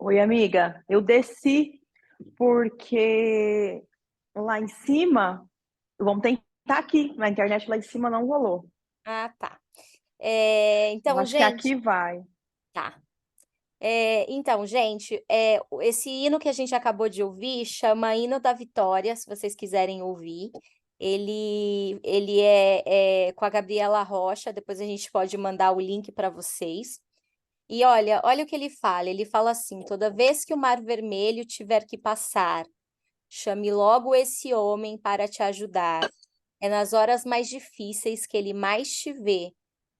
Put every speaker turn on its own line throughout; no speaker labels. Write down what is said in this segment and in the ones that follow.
Oi, amiga. Eu desci porque lá em cima, vamos tentar aqui, na internet lá em cima não rolou.
Ah, tá.
Eu
Então,
acho que
gente,
aqui vai.
tá. Esse hino que a gente acabou de ouvir chama Hino da Vitória, se vocês quiserem ouvir. Ele é com a Gabriela Rocha, depois a gente pode mandar o link para vocês. E olha o que ele fala. Ele fala assim: toda vez que o mar vermelho tiver que passar, chame logo esse homem para te ajudar. É nas horas mais difíceis que ele mais te vê.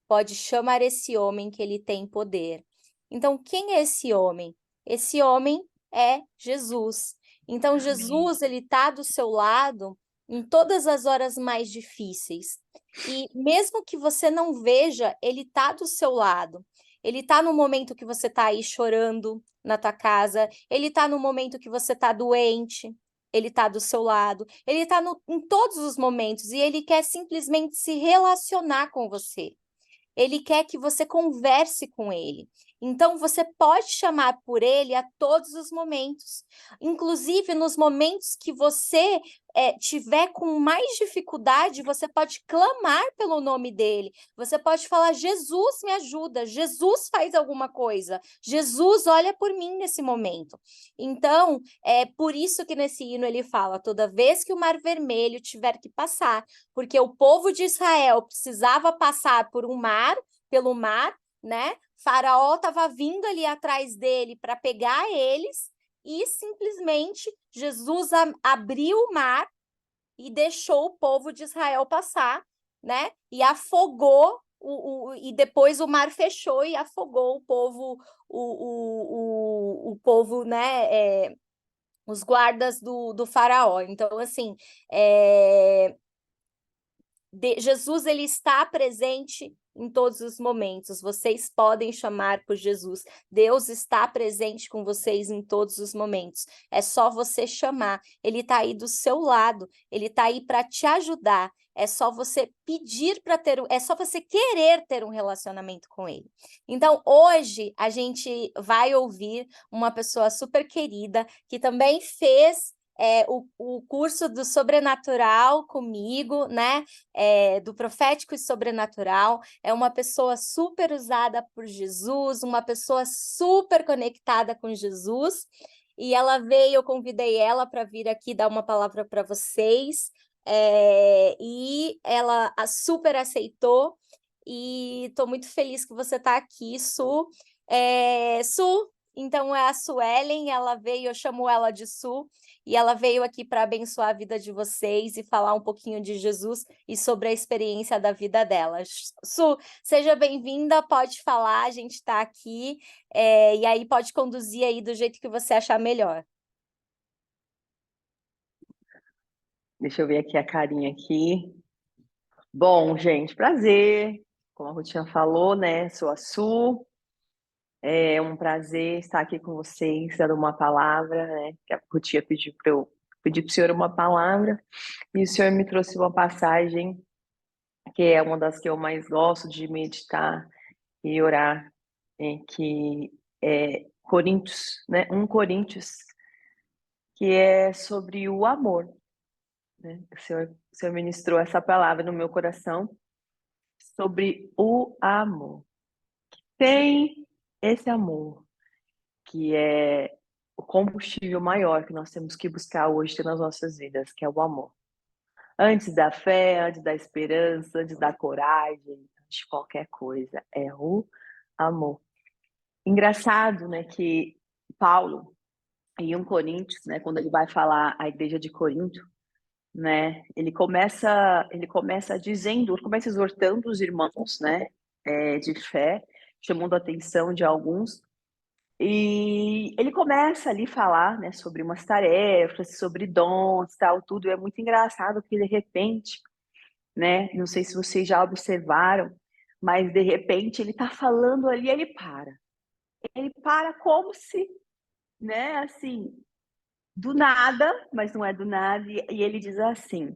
Pode chamar esse homem que ele tem poder. Então, quem é esse homem? Esse homem é Jesus. Então,
Amém.
Jesus, ele está do seu lado em todas as horas mais difíceis. E mesmo que você não veja, ele está do seu lado. Ele está no momento que você está aí chorando na tua casa, ele está no momento que você está doente, ele está do seu lado, ele está em todos os momentos e ele quer simplesmente se relacionar com você. Ele quer que você converse com ele. Então, você pode chamar por ele a todos os momentos, inclusive nos momentos que você tiver com mais dificuldade, você pode clamar pelo nome dele. Você pode falar: Jesus, me ajuda, Jesus faz alguma coisa, Jesus olha por mim nesse momento. Então, é por isso que nesse hino ele fala: toda vez que o mar vermelho tiver que passar, porque o povo de Israel precisava passar pelo mar, né? Faraó estava vindo ali atrás dele para pegar eles e simplesmente Jesus abriu o mar e deixou o povo de Israel passar, né? E afogou e depois o mar fechou e afogou o povo, o povo, né? Os guardas do faraó. Então, assim, Jesus ele está presente em todos os momentos. Vocês podem chamar por Jesus. Deus está presente com vocês em todos os momentos. É só você chamar. Ele está aí do seu lado. Ele está aí para te ajudar. É só você pedir para ter, é só você querer ter um relacionamento com ele. Então, hoje a gente vai ouvir uma pessoa super querida que também fez o curso do sobrenatural comigo, né? Do profético e sobrenatural, é uma pessoa super usada por Jesus, uma pessoa super conectada com Jesus, e ela veio, eu convidei ela para vir aqui dar uma palavra para vocês, e ela super aceitou, e estou muito feliz que você está aqui, Su. Su, então é a Suelen, ela veio, eu chamo ela de Su, e ela veio aqui para abençoar a vida de vocês e falar um pouquinho de Jesus e sobre a experiência da vida dela. Su, seja bem-vinda, pode falar, a gente está aqui, e aí pode conduzir aí do jeito que você achar melhor.
Deixa eu ver aqui a carinha aqui. Bom, gente, prazer. Como a Rutinha falou, né? Sou a Su. É um prazer estar aqui com vocês, dando uma palavra, né? Que a Rutinha pediu para eu pedir para o senhor uma palavra. E o senhor me trouxe uma passagem que é uma das que eu mais gosto de meditar e orar, que é Coríntios, né? 1 Coríntios, que é sobre o amor, né? O senhor ministrou essa palavra no meu coração sobre o amor. Tem esse amor que é o combustível maior que nós temos que buscar hoje nas nossas vidas, que é o amor. Antes da fé, antes da esperança, antes da coragem, antes de qualquer coisa, é o amor. Engraçado, né, que Paulo, em 1 Coríntios, né, quando ele vai falar à igreja de Corinto, né, ele começa dizendo, ele começa exortando os irmãos, né, de fé, chamando a atenção de alguns, e ele começa ali a falar, né, sobre umas tarefas, sobre dons, tal, tudo. É muito engraçado que de repente, né, não sei se vocês já observaram, mas de repente ele está falando ali, ele para. Ele para como se, né, assim, do nada, mas não é do nada, e ele diz assim: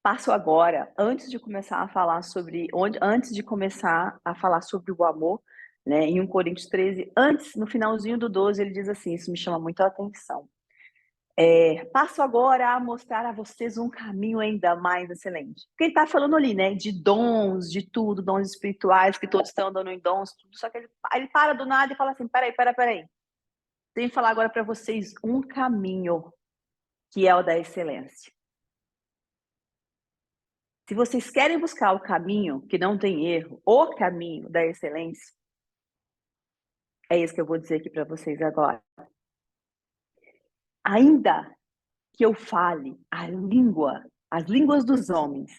passo agora, antes de começar a falar sobre o amor, né? Em 1 Coríntios 13, antes, no finalzinho do 12, ele diz assim, isso me chama muito a atenção. Passo agora a mostrar a vocês um caminho ainda mais excelente. Porque ele está falando ali, né, de dons, de tudo, dons espirituais, que todos estão andando em dons, tudo, só que ele para do nada e fala assim, peraí. Tenho que falar agora para vocês um caminho, que é o da excelência. Se vocês querem buscar o caminho que não tem erro, o caminho da excelência, é isso que eu vou dizer aqui para vocês agora. Ainda que eu fale as línguas dos homens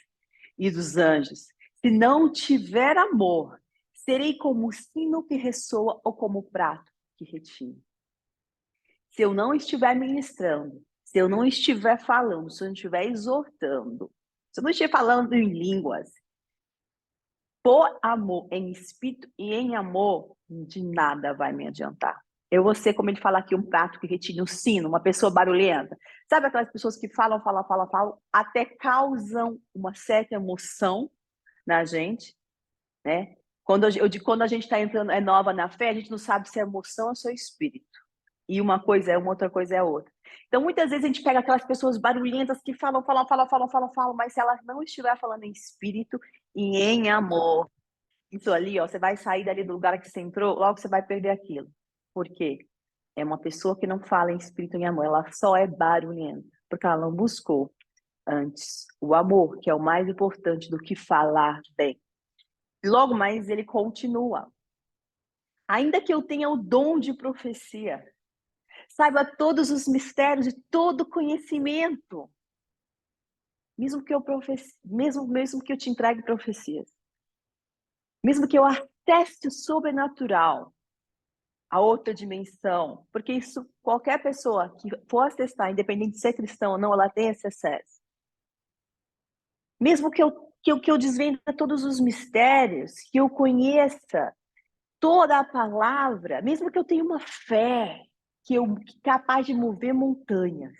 e dos anjos, se não tiver amor, serei como o sino que ressoa ou como o prato que retine. Se eu não estiver ministrando, se eu não estiver falando, se eu não estiver exortando, se eu não estiver falando em línguas, por amor, em espírito e em amor, de nada vai me adiantar. Eu vou ser, como ele fala aqui, um prato que retine um sino, uma pessoa barulhenta. Sabe aquelas pessoas que falam, até causam uma certa emoção na gente, né? Quando a gente está entrando, é nova na fé, a gente não sabe se é emoção ou se é espírito. E uma coisa é uma, outra coisa é outra. Então, muitas vezes a gente pega aquelas pessoas barulhentas que falam, mas se elas não estiver falando em espírito e em amor, isso ali, ó, você vai sair dali do lugar que você entrou, logo você vai perder aquilo. Por quê? É uma pessoa que não fala em espírito e em amor, ela só é barulhenta, porque ela não buscou antes o amor, que é o mais importante do que falar bem. E logo mais ele continua. Ainda que eu tenha o dom de profecia, saiba todos os mistérios e todo conhecimento, mesmo que eu te entregue profecias, mesmo que eu ateste o sobrenatural, a outra dimensão, porque isso, qualquer pessoa que for atestar, independente de ser cristão ou não, ela tem esse acesso. Mesmo que eu desvenda todos os mistérios, que eu conheça toda a palavra, mesmo que eu tenha uma fé que capaz de mover montanhas,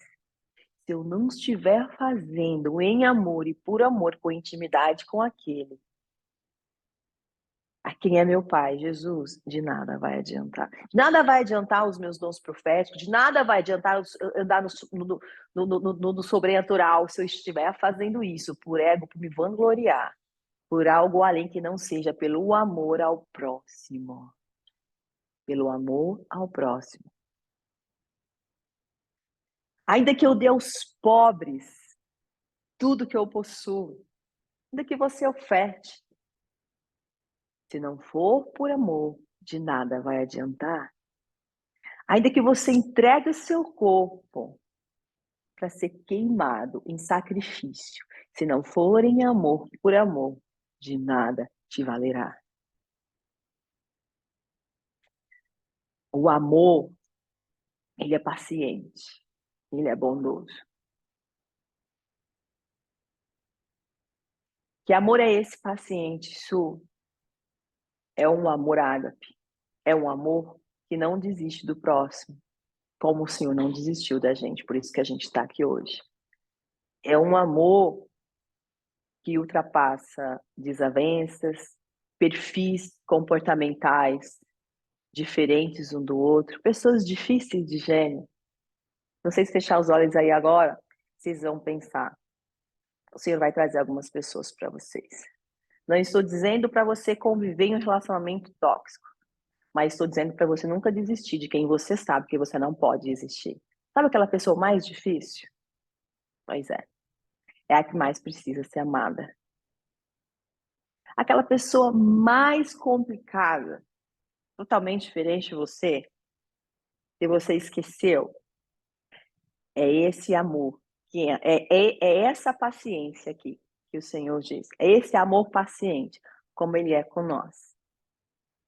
se eu não estiver fazendo em amor e por amor, com intimidade com aquele a quem é meu Pai, Jesus, de nada vai adiantar. De nada vai adiantar os meus dons proféticos, de nada vai adiantar andar no sobrenatural se eu estiver fazendo isso por ego, por me vangloriar, por algo além que não seja pelo amor ao próximo. Pelo amor ao próximo. Ainda que eu dê aos pobres tudo que eu possuo, ainda que você oferte, se não for por amor, de nada vai adiantar. Ainda que você entregue o seu corpo para ser queimado em sacrifício, se não for em amor, por amor, de nada te valerá. O amor, ele é paciente, ele é bondoso. Que amor é esse paciente, Su? É um amor ágape. É um amor que não desiste do próximo, como o Senhor não desistiu da gente, por isso que a gente está aqui hoje. É um amor que ultrapassa desavenças, perfis comportamentais diferentes um do outro, pessoas difíceis de gênero. Não sei se fechar os olhos aí agora, vocês vão pensar. O Senhor vai trazer algumas pessoas para vocês. Não estou dizendo para você conviver em um relacionamento tóxico, mas estou dizendo para você nunca desistir de quem você sabe que você não pode existir. Sabe aquela pessoa mais difícil? Pois é. É a que mais precisa ser amada. Aquela pessoa mais complicada, totalmente diferente de você, que você esqueceu, é esse amor, é essa paciência aqui que o Senhor diz. É esse amor paciente, como Ele é com nós.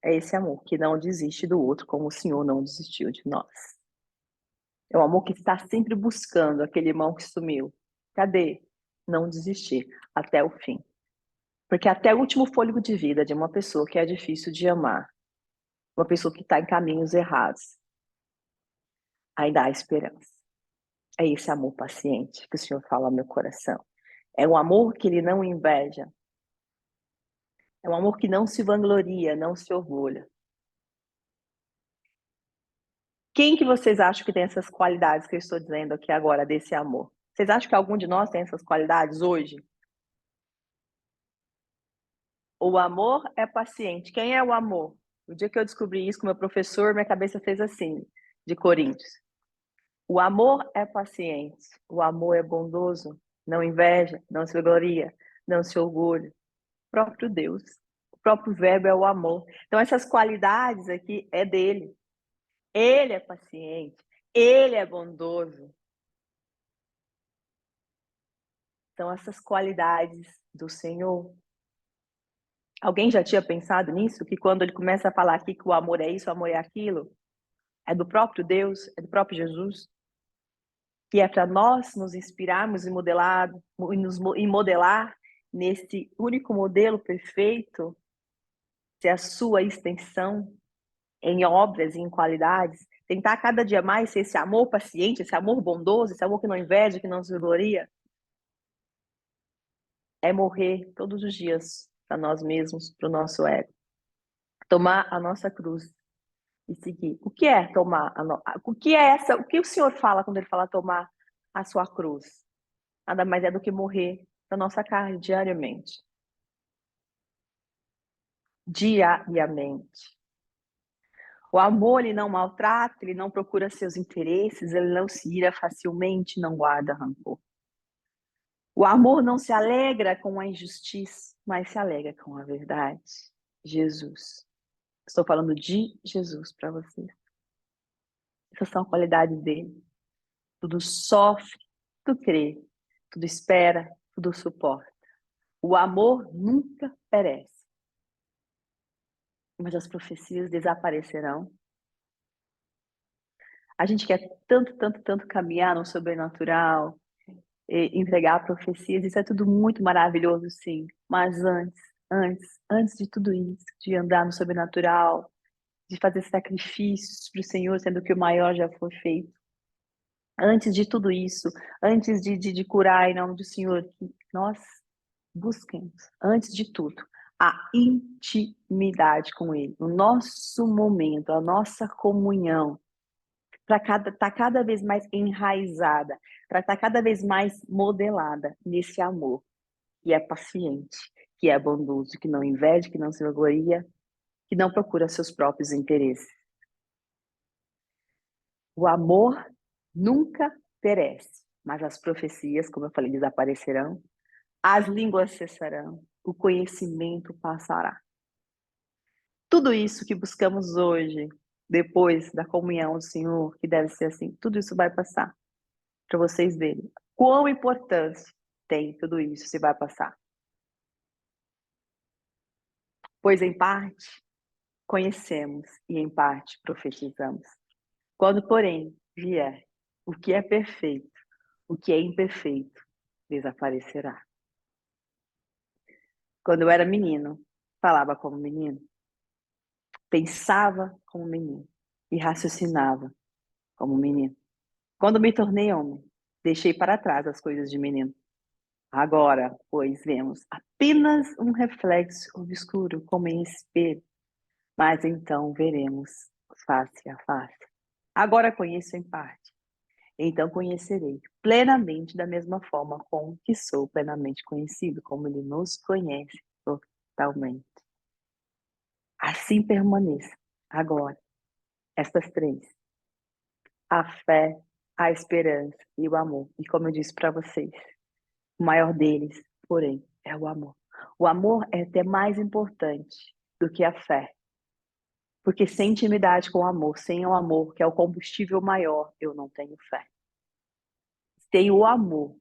É esse amor que não desiste do outro, como o Senhor não desistiu de nós. É um amor que está sempre buscando aquele irmão que sumiu. Cadê? Não desistir até o fim. Porque até o último fôlego de vida de uma pessoa que é difícil de amar, uma pessoa que está em caminhos errados, ainda há esperança. É esse amor paciente que o Senhor fala ao meu coração. É um amor que Ele não inveja. É um amor que não se vangloria, não se orgulha. Quem que vocês acham que tem essas qualidades que eu estou dizendo aqui agora, desse amor? Vocês acham que algum de nós tem essas qualidades hoje? O amor é paciente. Quem é o amor? O dia que eu descobri isso com meu professor, minha cabeça fez assim, de Coríntios. O amor é paciente, o amor é bondoso, não inveja, não se gloria, não se orgulha. O próprio Deus, o próprio verbo é o amor. Então essas qualidades aqui é dele. Ele é paciente, ele é bondoso. São essas qualidades do Senhor. Alguém já tinha pensado nisso? Que quando ele começa a falar aqui que o amor é isso, o amor é aquilo, é do próprio Deus, é do próprio Jesus, que é para nós nos inspirarmos e modelar nesse único modelo perfeito, ser a sua extensão em obras e em qualidades, tentar cada dia mais ser esse amor paciente, esse amor bondoso, esse amor que não inveja, que não se gloria, é morrer todos os dias para nós mesmos, para o nosso ego, tomar a nossa cruz e seguir. O que é tomar o que é essa? O que o Senhor fala quando ele fala tomar a sua cruz? Nada mais é do que morrer da nossa carne diariamente. Diariamente. O amor, ele não maltrata, ele não procura seus interesses, ele não se ira facilmente, não guarda rancor. O amor não se alegra com a injustiça, mas se alegra com a verdade. Jesus. Estou falando de Jesus para vocês. Essas são qualidades dele. Tudo sofre, tudo crê, tudo espera, tudo suporta. O amor nunca perece. Mas as profecias desaparecerão. A gente quer tanto, tanto, tanto caminhar no sobrenatural, entregar profecias, isso é tudo muito maravilhoso, sim. Mas antes de tudo isso, de andar no sobrenatural, de fazer sacrifícios para o Senhor, sendo que o maior já foi feito. Antes de tudo isso, antes de curar em nome do Senhor, que nós busquemos, antes de tudo, a intimidade com Ele, o nosso momento, a nossa comunhão, para estar cada vez mais enraizada, para estar cada vez mais modelada nesse amor, que é paciente, que é bondoso, que não inveja, que não se gloria, que não procura seus próprios interesses. O amor nunca perece, mas as profecias, como eu falei, desaparecerão, as línguas cessarão, o conhecimento passará. Tudo isso que buscamos hoje, depois da comunhão do Senhor, que deve ser assim, tudo isso vai passar, para vocês verem quão importante tem tudo isso, se vai passar. Pois em parte conhecemos e em parte profetizamos. Quando, porém, vier o que é perfeito, o que é imperfeito desaparecerá. Quando eu era menino, falava como menino, pensava como menino e raciocinava como menino. Quando me tornei homem, deixei para trás as coisas de menino. Agora, pois, vemos apenas um reflexo obscuro como em espelho, mas então veremos face a face. Agora conheço em parte, então conhecerei plenamente da mesma forma com que sou plenamente conhecido, como ele nos conhece totalmente. Assim permaneça agora estas três: a fé, a esperança e o amor. E como eu disse para vocês, o maior deles, porém, é o amor. O amor é até mais importante do que a fé. Porque sem intimidade com o amor, sem o amor, que é o combustível maior, eu não tenho fé. Sem o amor,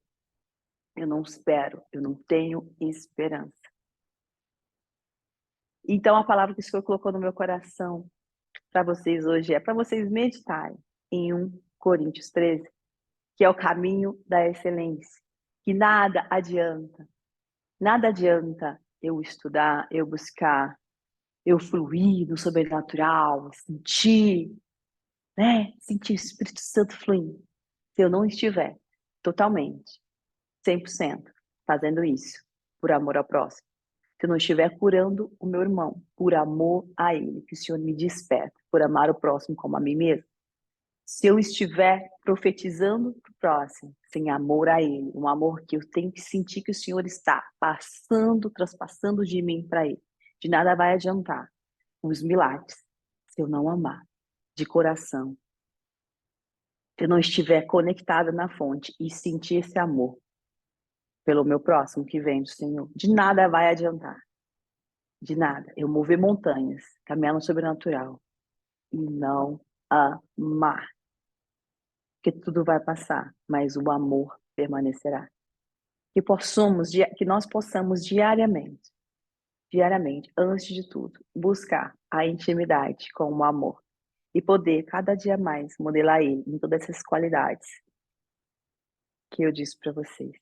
eu não espero, eu não tenho esperança. Então, a palavra que o Senhor colocou no meu coração para vocês hoje é para vocês meditarem em 1 Coríntios 13, que é o caminho da excelência. Que nada adianta eu estudar, eu buscar, eu fluir no sobrenatural, sentir, né? Sentir o Espírito Santo fluindo. Se eu não estiver totalmente, 100%, fazendo isso por amor ao próximo. Se eu não estiver curando o meu irmão por amor a ele, que o Senhor me desperta, por amar o próximo como a mim mesmo, Se eu estiver profetizando para o próximo, sem amor a ele, um amor que eu tenho que sentir que o Senhor está passando, transpassando de mim para ele, de nada vai adiantar os milagres se eu não amar de coração, se eu não estiver conectada na fonte e sentir esse amor pelo meu próximo que vem do Senhor, de nada vai adiantar. De nada. Eu mover montanhas, caminhar no sobrenatural e não amar. Porque tudo vai passar, mas o amor permanecerá. Que nós possamos diariamente, antes de tudo, buscar a intimidade com o amor e poder cada dia mais modelar ele em todas essas qualidades que eu disse para vocês.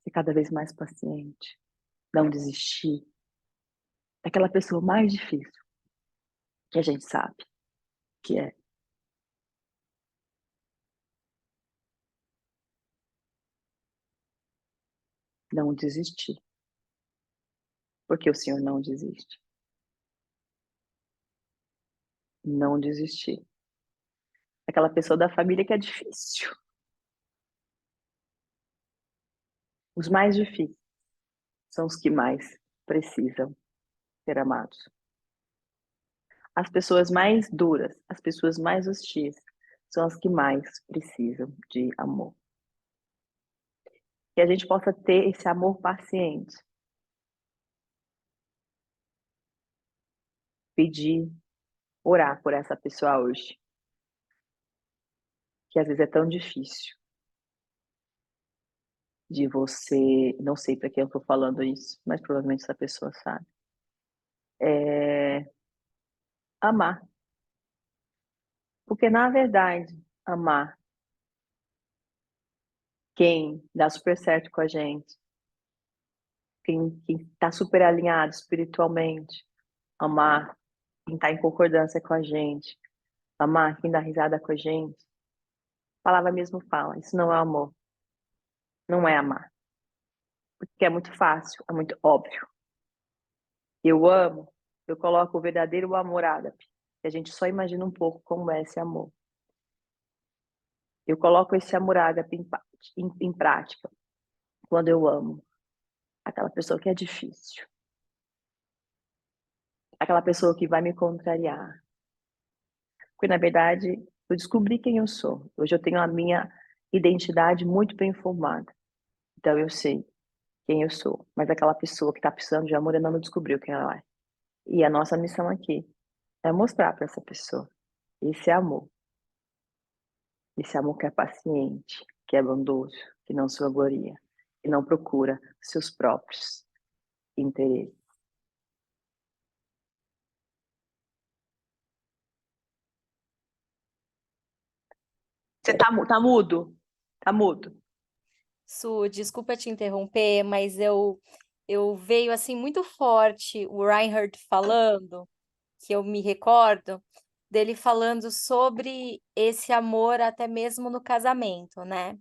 Ser cada vez mais paciente, não desistir daquela pessoa mais difícil que a gente sabe que é. Não desistir, porque o Senhor não desiste. Não desistir. Aquela pessoa da família que é difícil. Os mais difíceis são os que mais precisam ser amados. As pessoas mais duras, as pessoas mais hostis, são as que mais precisam de amor. Que a gente possa ter esse amor paciente. Pedir, orar por essa pessoa hoje. Que às vezes é tão difícil de você, não sei para quem eu estou falando isso, mas provavelmente essa pessoa sabe. Amar. Porque, na verdade, amar quem dá super certo com a gente, quem está super alinhado espiritualmente, amar quem está em concordância com a gente, amar quem dá risada com a gente. A palavra mesmo fala, isso não é amor. Não é amar. Porque é muito fácil, é muito óbvio. Eu amo, eu coloco o verdadeiro amor ágape. E a gente só imagina um pouco como é esse amor. Eu coloco esse amor ágape em prática quando eu amo aquela pessoa que é difícil. Aquela pessoa que vai me contrariar. Porque, na verdade, eu descobri quem eu sou. Hoje eu tenho a minha identidade muito bem formada. Então, eu sei quem eu sou. Mas aquela pessoa que está precisando de amor ainda não descobriu quem ela é. E a nossa missão aqui é mostrar para essa pessoa esse amor. Esse amor que é paciente, que é bondoso, que não se vangloria, que não procura seus próprios interesses. Você tá mudo? Tá mudo.
Su, desculpa te interromper, mas eu veio assim muito forte o Reinhard falando, que eu me recordo dele falando sobre esse amor até mesmo no casamento, né?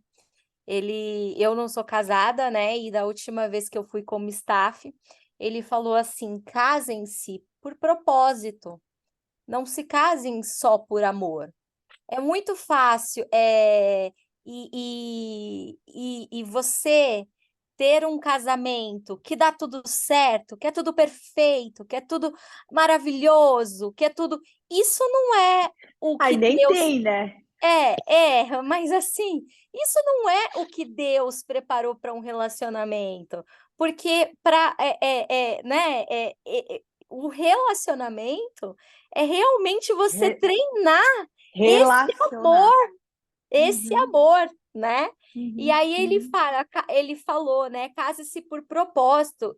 Eu não sou casada, né? E da última vez que eu fui como staff, ele falou assim: casem-se por propósito, não se casem só por amor. É muito fácil, e você ter um casamento que dá tudo certo, que é tudo perfeito, que é tudo maravilhoso, que é tudo. Isso não é o
Ai,
que
nem
Deus.
tem, né?
Mas assim, isso não é o que Deus preparou para um relacionamento, porque né, o relacionamento é realmente você
Re-
treinar esse
relacionar.
amor, esse
Uhum,
amor, né? E
uhum,
aí
uhum.
ele falou, né? Case-se por propósito.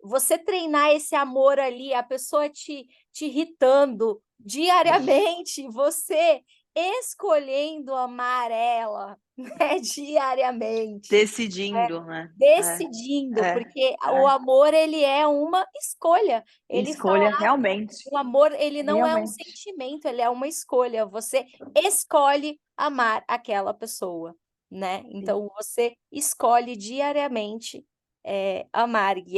Você treinar esse amor ali, a pessoa te irritando diariamente, você escolhendo amar ela, né? Diariamente,
Decidindo, né?
decidindo, porque o
É.
amor ele é uma escolha. Ele
Escolha realmente,
O amor, ele não é um
realmente.
sentimento, ele é uma escolha. Você escolhe amar aquela pessoa, né?
Sim.
Então, você escolhe diariamente amar. E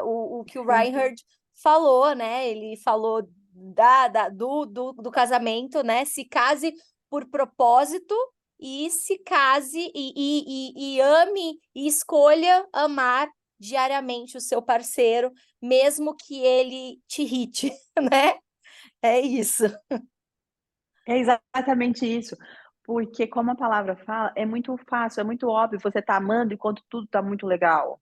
o que o
Sim.
Reinhard falou, né? Ele falou do casamento, né? Se case por propósito e se case e ame e escolha amar diariamente o seu parceiro, mesmo que ele te irrite, né? É isso.
É exatamente isso. Porque, como a palavra fala, é muito fácil, é muito óbvio você tá amando enquanto tudo tá muito legal.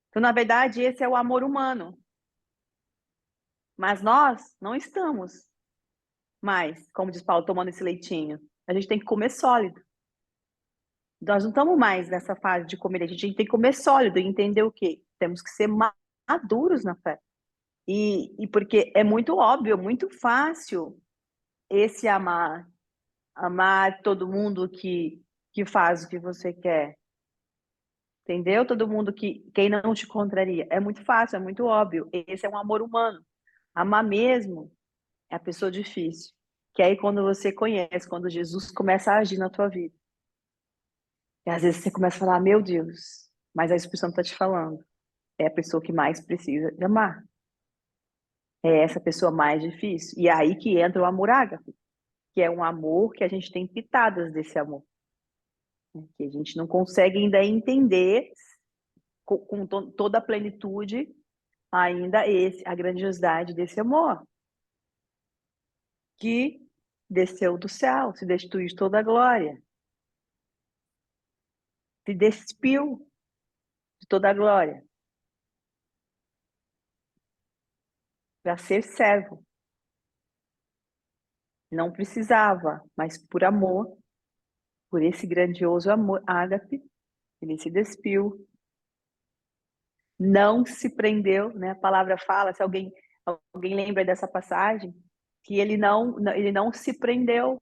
Então, na verdade, esse é o amor humano. Mas nós não estamos mais, como diz Paulo, tomando esse leitinho. A gente tem que comer sólido. Nós não estamos mais nessa fase de comer leite. A gente tem que comer sólido e entender o quê? Temos que ser maduros na fé. E porque é muito óbvio, muito fácil esse amar. Amar todo mundo que faz o que você quer. Entendeu? Todo mundo quem não te contraria. É muito fácil, é muito óbvio. Esse é um amor humano. Amar mesmo é a pessoa difícil. Que aí quando você conhece, quando Jesus começa a agir na tua vida. E às vezes você começa a falar, meu Deus, mas a Espírito Santo está te falando. É a pessoa que mais precisa de amar. É essa pessoa mais difícil. E é aí que entra o amor ágape, que é um amor que a gente tem pitadas desse amor. Que a gente não consegue ainda entender com toda a plenitude ainda a grandiosidade desse amor que desceu do céu, se destituiu de toda a glória, se despiu de toda a glória para ser servo. Não precisava, mas por amor, por esse grandioso amor ágape, ele se despiu, não se prendeu, né? A palavra fala, se alguém lembra dessa passagem, que ele não se prendeu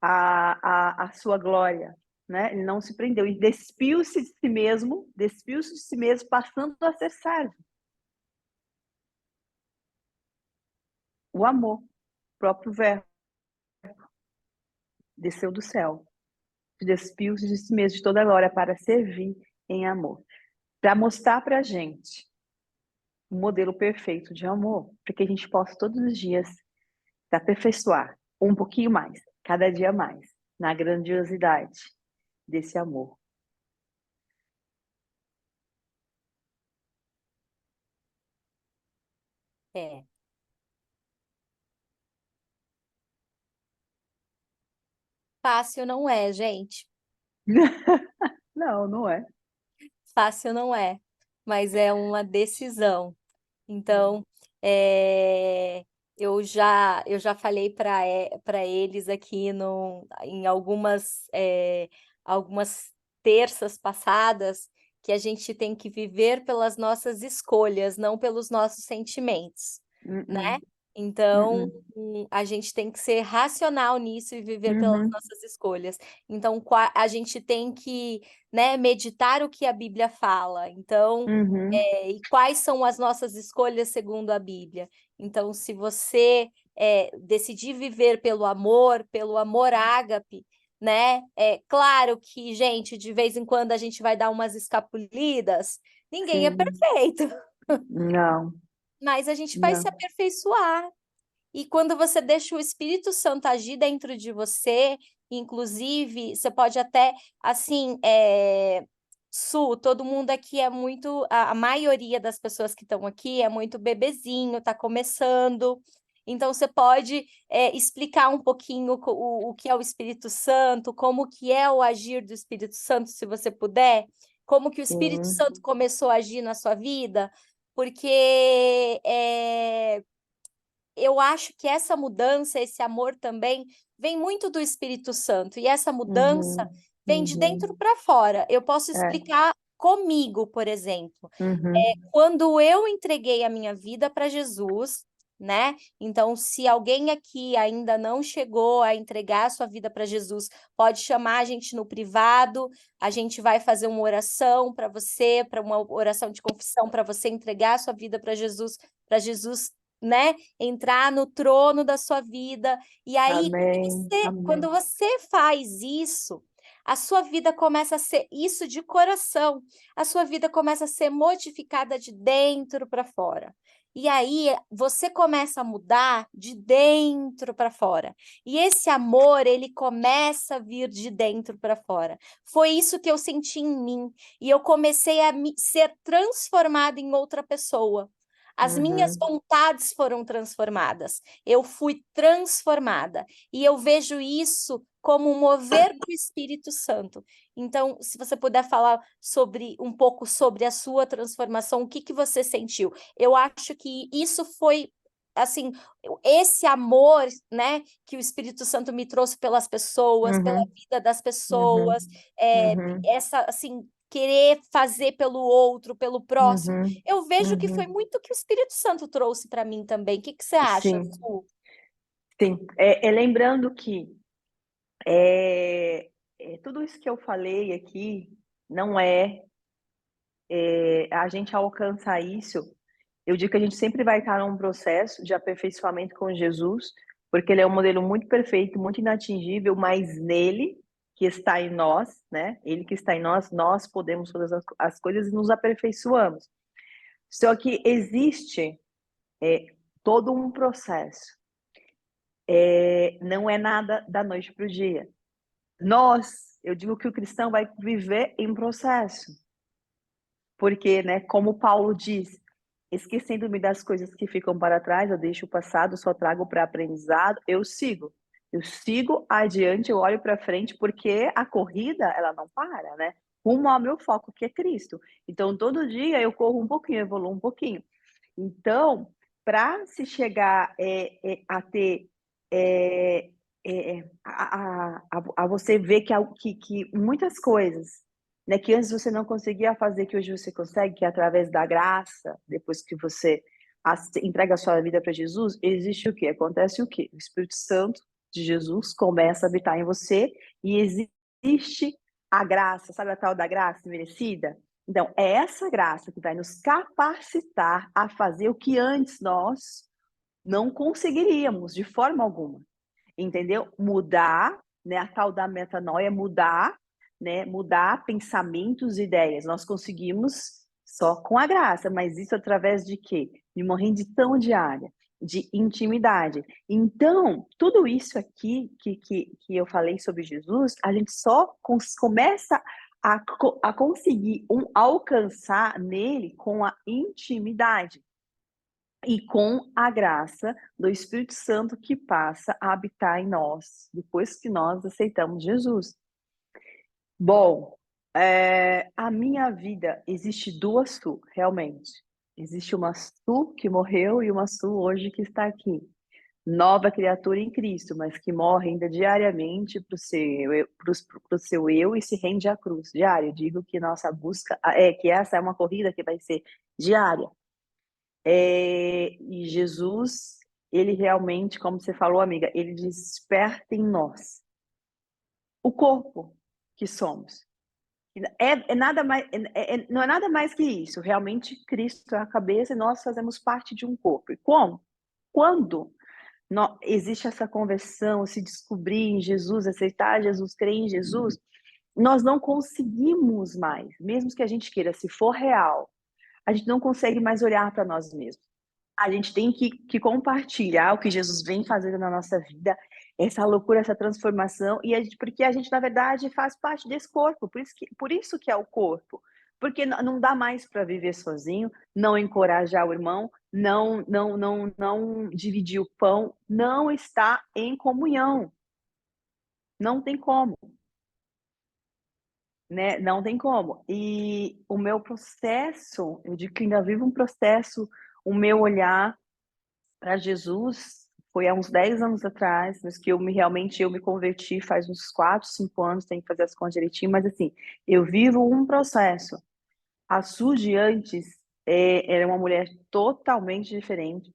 à sua glória, né? Ele não se prendeu e despiu-se de si mesmo, passando a ser servo. O amor, o próprio verbo, desceu do céu, despiu-se de si mesmo, de toda a glória, para servir em amor. Para mostrar para a gente um modelo perfeito de amor, para que a gente possa todos os dias se aperfeiçoar um pouquinho mais, cada dia mais, na grandiosidade desse amor.
É. Fácil não é, gente.
Não, não é.
Fácil não é, mas é uma decisão. Então, é, eu já falei para eles aqui em algumas terças passadas que a gente tem que viver pelas nossas escolhas, não pelos nossos sentimentos, né? Então,
Uh-uh.
a gente tem que ser racional nisso e viver pelas
Uhum.
nossas escolhas. Então, a gente tem que, né, meditar o que a Bíblia fala. Então,
Uhum.
e quais são as nossas escolhas segundo a Bíblia. Então, se você decidir viver pelo amor ágape, né? É claro que, gente, de vez em quando a gente vai dar umas escapulidas, ninguém é
Sim.
perfeito,
Não,
mas a gente vai se
não.
aperfeiçoar. E quando você deixa o Espírito Santo agir dentro de você, inclusive, você pode até, assim, Su, todo mundo aqui é muito, a maioria das pessoas que estão aqui é muito bebezinho, está começando. Então, você pode explicar um pouquinho o que é o Espírito Santo, como que é o agir do Espírito Santo, se você puder, como que o Espírito
Sim.
Santo começou a agir na sua vida, porque eu acho que essa mudança, esse amor também, vem muito do Espírito Santo, e essa mudança
Uhum.
vem de
Uhum.
dentro para fora. Eu posso
É.
explicar comigo, por exemplo.
Uhum.
Quando eu entreguei a minha vida para Jesus, né? Então, se alguém aqui ainda não chegou a entregar a sua vida para Jesus, pode chamar a gente no privado, a gente vai fazer uma oração para você, para uma oração de confissão para você entregar a sua vida para Jesus, né, entrar no trono da sua vida. E aí,
Amém.
quando
Amém.
você faz isso, a sua vida começa a ser isso de coração. A sua vida começa a ser modificada de dentro para fora. E aí você começa a mudar de dentro para fora. E esse amor, ele começa a vir de dentro para fora. Foi isso que eu senti em mim, e eu comecei a ser transformada em outra pessoa. As minhas
Uhum.
vontades foram transformadas. Eu fui transformada. E eu vejo isso como um mover do Espírito Santo. Então, se você puder falar sobre um pouco sobre a sua transformação, o que que você sentiu? Eu acho que isso foi, assim, esse amor, né, que o Espírito Santo me trouxe pelas pessoas, pela
Uhum.
vida das
Uhum.
pessoas,
Uhum.
essa, assim, querer fazer pelo outro, pelo próximo.
Uhum.
Eu vejo que foi
Uhum.
muito que o Espírito Santo trouxe para mim também. O que que você acha,
Sim,
Su?
sim. Lembrando que tudo isso que eu falei aqui não a gente alcança isso. Eu digo que a gente sempre vai estar num processo de aperfeiçoamento com Jesus, porque ele é um modelo muito perfeito, muito inatingível, mas nele que está em nós, né? Ele que está em nós, nós podemos todas as coisas e nos aperfeiçoamos. Só que existe todo um processo. Não é nada da noite para o dia. Eu digo que o cristão vai viver em processo, porque, né, como Paulo diz, esquecendo-me das coisas que ficam para trás, eu deixo o passado, só trago para aprendizado, eu sigo. Eu sigo adiante, eu olho para frente, porque a corrida, ela não para, né? Rumo ao meu foco, que é Cristo. Então, todo dia eu corro um pouquinho, evoluo um pouquinho. Então, para se chegar a ter a você ver que muitas coisas, né, que antes você não conseguia fazer, que hoje você consegue, que é através da graça, depois que você entrega a sua vida para Jesus, existe o quê? Acontece o quê? O Espírito Santo de Jesus começa a habitar em você e existe a graça, sabe a tal da graça merecida? Então, é essa graça que vai nos capacitar a fazer o que antes nós não conseguiríamos de forma alguma, entendeu? Mudar, né, a tal da metanoia, mudar, né, mudar pensamentos e ideias. Nós conseguimos só com a graça, mas isso através de quê? De uma rendição diária, de intimidade. Então, tudo isso aqui que eu falei sobre Jesus, a gente só começa a conseguir alcançar nele com a intimidade e com a graça do Espírito Santo que passa a habitar em nós, depois que nós aceitamos Jesus. Bom, a minha vida existe duas Su, realmente. Existe uma Su que morreu e uma Su hoje que está aqui. Nova criatura em Cristo, mas que morre ainda diariamente para o seu eu e se rende à cruz diário. Eu digo que nossa busca que essa é uma corrida que vai ser diária. E Jesus, ele realmente, como você falou, amiga, ele desperta em nós o corpo que somos. Nada mais, não é nada mais que isso. Realmente, Cristo é a cabeça e nós fazemos parte de um corpo. E como? Quando existe essa conversão, se descobrir em Jesus, aceitar Jesus, crer em Jesus, nós não conseguimos mais, mesmo que a gente queira, se for real, a gente não consegue mais olhar para nós mesmos. A gente tem que compartilhar o que Jesus vem fazendo na nossa vida, essa loucura, essa transformação, porque a gente, na verdade, faz parte desse corpo, por isso que é o corpo. Porque não dá mais para viver sozinho, não encorajar o irmão, não dividir o pão, não está em comunhão. Não tem como, né? Não tem como. E o meu processo, eu digo que ainda vivo um processo, o meu olhar para Jesus foi há uns 10 anos atrás, mas que eu me converti faz uns 4, 5 anos, tenho que fazer as contas direitinho, mas assim, eu vivo um processo. A Suzy antes era uma mulher totalmente diferente.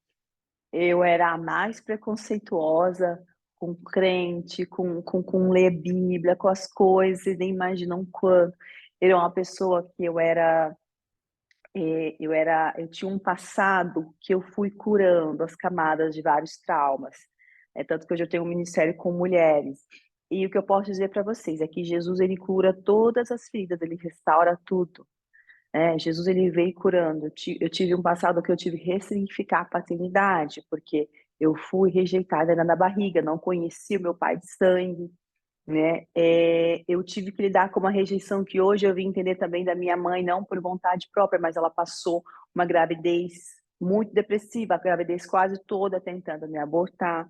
Eu era a mais preconceituosa com crente, com ler Bíblia, com as coisas, vocês nem imaginam quanto. Eu era uma pessoa que eu tinha um passado que eu fui curando as camadas de vários traumas. Tanto que hoje eu tenho um ministério com mulheres. E o que eu posso dizer para vocês é que Jesus, ele cura todas as feridas, ele restaura tudo. Jesus, ele veio curando. Eu tive um passado que eu tive que ressignificar a paternidade, porque eu fui rejeitada na barriga, não conhecia o meu pai de sangue, né? Eu tive que lidar com uma rejeição que hoje eu vim entender também da minha mãe, não por vontade própria, mas ela passou uma gravidez muito depressiva, a gravidez quase toda tentando me abortar.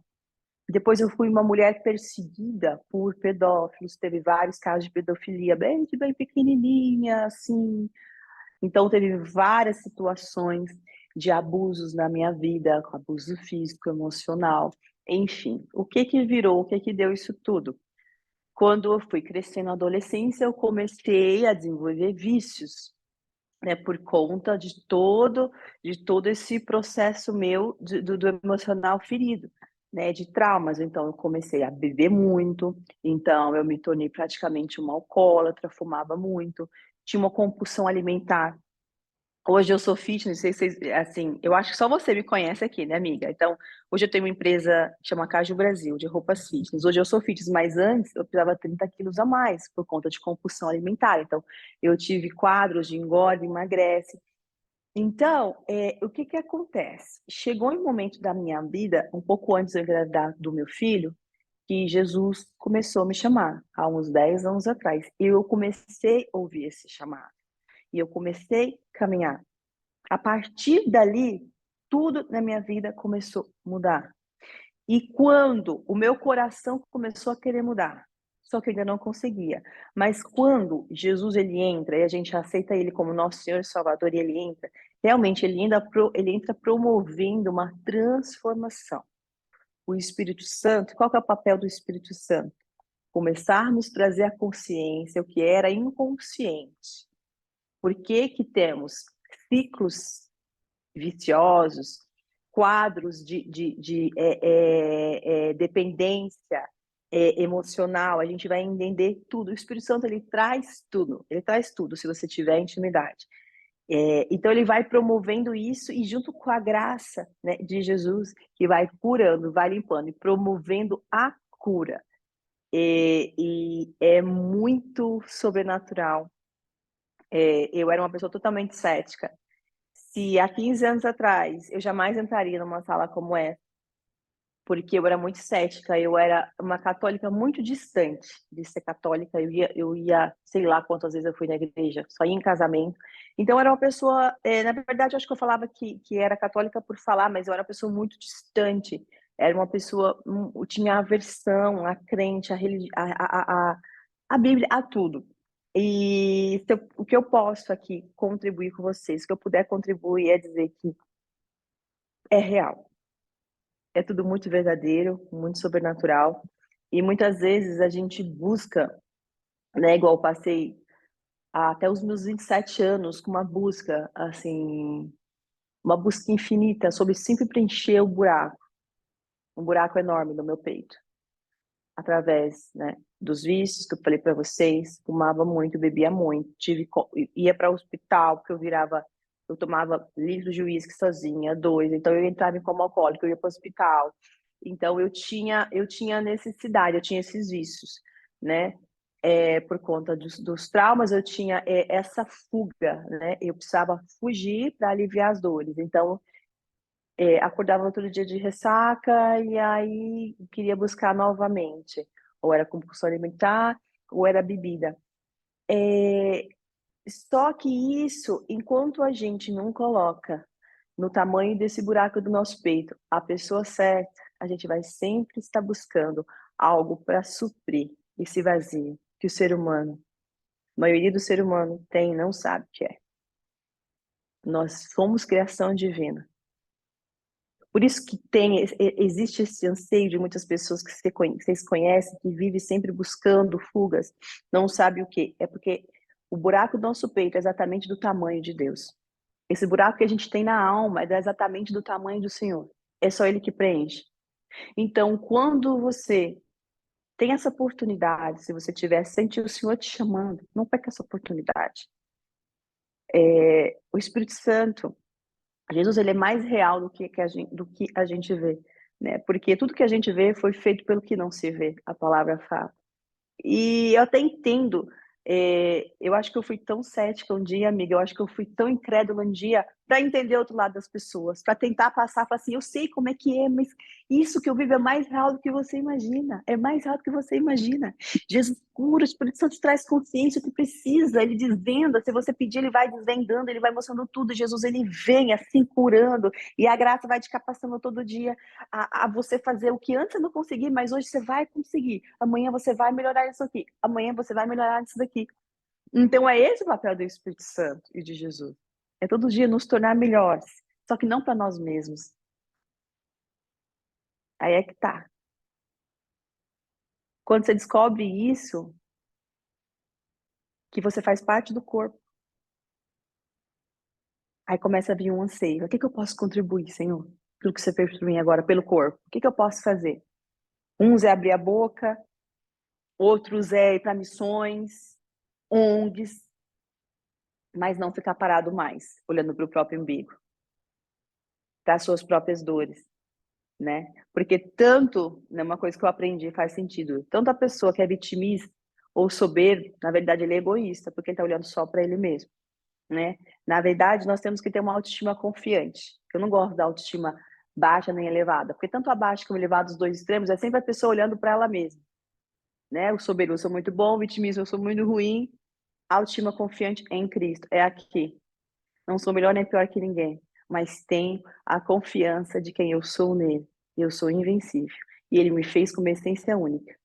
Depois eu fui uma mulher perseguida por pedófilos, teve vários casos de pedofilia, bem pequenininha, assim. Então teve várias situações de abusos na minha vida, abuso físico, emocional, enfim. O que que virou, o que que deu isso tudo? Quando eu fui crescendo na adolescência, eu comecei a desenvolver vícios, né, por conta de todo esse processo meu do emocional ferido, né, de traumas. Então eu comecei a beber muito, então eu me tornei praticamente uma alcoólatra, fumava muito, tinha uma compulsão alimentar. Hoje eu sou fitness, sei se assim, eu acho que só você me conhece aqui, né, amiga? Então, hoje eu tenho uma empresa que chama Caju Brasil, de roupas fitness. Hoje eu sou fitness, mas antes eu pesava 30 quilos a mais por conta de compulsão alimentar. Então, eu tive quadros de engorda, emagrece. Então, o que que acontece? Chegou um momento da minha vida, um pouco antes de eu engravidar do meu filho, que Jesus começou a me chamar, há uns 10 anos atrás. E eu comecei a ouvir esse chamado. E eu comecei a caminhar. A partir dali, tudo na minha vida começou a mudar. E quando o meu coração começou a querer mudar, só que eu ainda não conseguia. Mas quando Jesus ele entra e a gente aceita ele como nosso Senhor e Salvador e ele entra, realmente ele entra promovendo uma transformação. O Espírito Santo, qual que é o papel do Espírito Santo? Começar a nos trazer a consciência, o que era inconsciente. Por que que temos ciclos viciosos, quadros de dependência emocional, a gente vai entender tudo. O Espírito Santo, ele traz tudo, se você tiver intimidade. Então, ele vai promovendo isso e junto com a graça, né, de Jesus, que vai curando, vai limpando e promovendo a cura. E é muito sobrenatural. Eu era uma pessoa totalmente cética. Se há 15 anos atrás eu jamais entraria numa sala como essa, porque eu era muito cética, eu era uma católica muito distante de ser católica, eu ia, sei lá quantas vezes eu fui na igreja, só ia em casamento. Então eu era uma pessoa, na verdade eu acho que eu falava que era católica por falar, mas eu era uma pessoa muito distante, era uma pessoa, eu tinha aversão à crente, à Bíblia, a tudo. E o que eu posso aqui contribuir com vocês, o que eu puder contribuir é dizer que é real. É tudo muito verdadeiro, muito sobrenatural. E muitas vezes a gente busca, né, igual eu passei até os meus 27 anos com uma busca, assim, uma busca infinita sobre sempre preencher o buraco, um buraco enorme no meu peito, através, né, dos vícios que eu falei para vocês, fumava muito, bebia muito, ia para o hospital porque eu tomava litros de uísque sozinha, dois, então eu entrava em coma alcoólico, eu ia para o hospital. Então eu tinha necessidade, eu tinha esses vícios, né? Por conta dos traumas, eu tinha essa fuga, né? Eu precisava fugir para aliviar as dores. Então, acordava no outro dia de ressaca e aí queria buscar novamente. Ou era compulsão alimentar, ou era bebida. Só que isso, enquanto a gente não coloca no tamanho desse buraco do nosso peito a pessoa certa, a gente vai sempre estar buscando algo para suprir esse vazio que o ser humano, a maioria do ser humano tem e não sabe o que é. Nós somos criação divina. Por isso que existe esse anseio de muitas pessoas que vocês conhecem, que vivem sempre buscando fugas, não sabe o que. É porque o buraco do nosso peito é exatamente do tamanho de Deus. Esse buraco que a gente tem na alma é exatamente do tamanho do Senhor. É só Ele que preenche. Então, quando você tem essa oportunidade, se você tiver, sente o Senhor te chamando, não perca essa oportunidade. O Espírito Santo, Jesus, ele é mais real do que a gente vê, né? Porque tudo que a gente vê foi feito pelo que não se vê, a palavra fala. E eu até entendo Eu acho que eu fui tão cética um dia, amiga, eu acho que eu fui tão incrédula um dia para entender o outro lado das pessoas, para tentar passar, falar assim, eu sei como é que é, mas isso que eu vivo é mais real do que você imagina, é mais real do que você imagina. Jesus cura, o Espírito Santo traz consciência, o que precisa, ele desvenda, se você pedir, ele vai desvendando, ele vai mostrando tudo, Jesus, ele vem assim curando, e a graça vai te capacitando todo dia a você fazer o que antes você não conseguia, mas hoje você vai conseguir, amanhã você vai melhorar isso aqui, amanhã você vai melhorar isso daqui. Então é esse o papel do Espírito Santo e de Jesus. É todo dia nos tornar melhores, só que não para nós mesmos. Aí é que tá. Quando você descobre isso, que você faz parte do corpo, aí começa a vir um anseio. O que eu posso contribuir, Senhor? Pelo que você fez por mim agora, pelo corpo. O que eu posso fazer? Uns é abrir a boca, outros é ir para missões, ONGs, mas não ficar parado mais, olhando para o próprio umbigo, para as suas próprias dores, né? Porque tanto, né, uma coisa que eu aprendi faz sentido, tanto a pessoa que é vitimista ou soberbo, na verdade ele é egoísta, porque ele está olhando só para ele mesmo, né? Na verdade, nós temos que ter uma autoestima confiante. Eu não gosto da autoestima baixa nem elevada, porque tanto a baixa como a elevada, os dois extremos, é sempre a pessoa olhando para ela mesma, né? O soberbo, eu sou muito bom, o vitimista, eu sou muito ruim. A autoestima confiante em Cristo é aqui. Não sou melhor nem pior que ninguém, mas tenho a confiança de quem eu sou nele. Eu sou invencível. E ele me fez com uma essência única.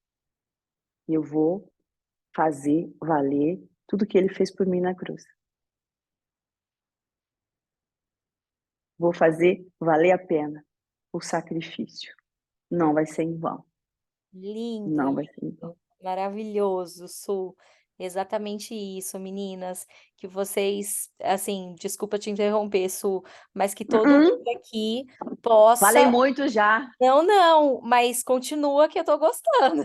E eu vou fazer valer tudo que ele fez por mim na cruz. Vou fazer valer a pena o sacrifício. Não vai ser em vão.
Lindo,
Não vai ser em vão.
lindo, maravilhoso, Su. Exatamente isso, meninas. Que vocês, assim, desculpa te interromper, Su, mas que todo mundo aqui
Falei
possa.
muito já.
Não, não, mas continua que eu tô gostando.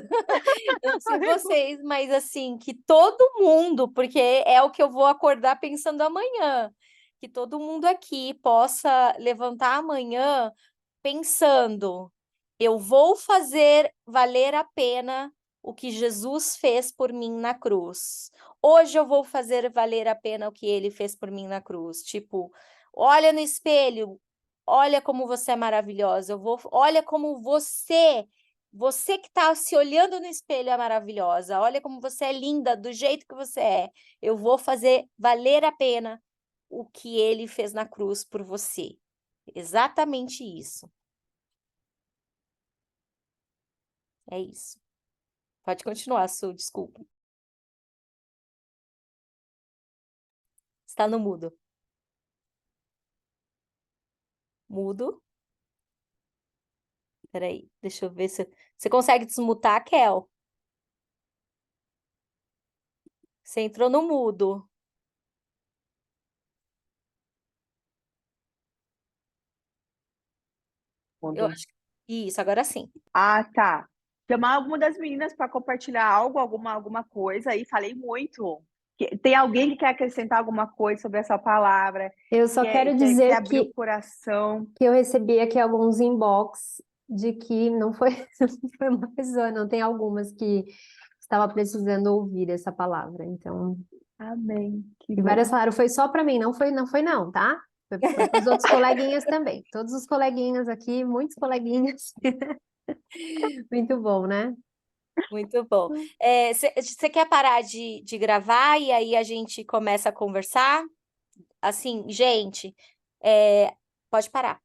Eu não sei vocês, mas assim, que todo mundo, porque é o que eu vou acordar pensando amanhã, que todo mundo aqui possa levantar amanhã pensando, eu vou fazer valer a pena o que Jesus fez por mim na cruz. Hoje eu vou fazer valer a pena o que ele fez por mim na cruz. Tipo, olha no espelho, olha como você é maravilhosa. Olha como você que está se olhando no espelho é maravilhosa. Olha como você é linda do jeito que você é. Eu vou fazer valer a pena o que ele fez na cruz por você. Exatamente isso. É isso. Pode continuar, Su, desculpa. Está no mudo. Mudo. Peraí, deixa eu ver se você consegue desmutar, Kel. Você entrou no mudo. Eu acho que... Isso, agora sim.
Ah, tá. Chamar alguma das meninas para compartilhar algo, alguma coisa aí. Falei muito. Tem alguém que quer acrescentar alguma coisa sobre essa palavra?
Eu só
Quer,
quero
quer, quer
dizer
abrir o coração?
que eu recebi aqui alguns inbox de que não foi, não foi uma pessoa, não. Tem algumas que estava precisando ouvir essa palavra. Então,
Amém. Que
e
bom.
várias falaram, foi só para mim, não foi não, tá? Foi para os outros coleguinhas também. Todos os coleguinhas aqui, muitos coleguinhas. Muito bom, né?
Muito bom. Você quer parar de gravar e aí a gente começa a conversar? Assim, gente, pode parar.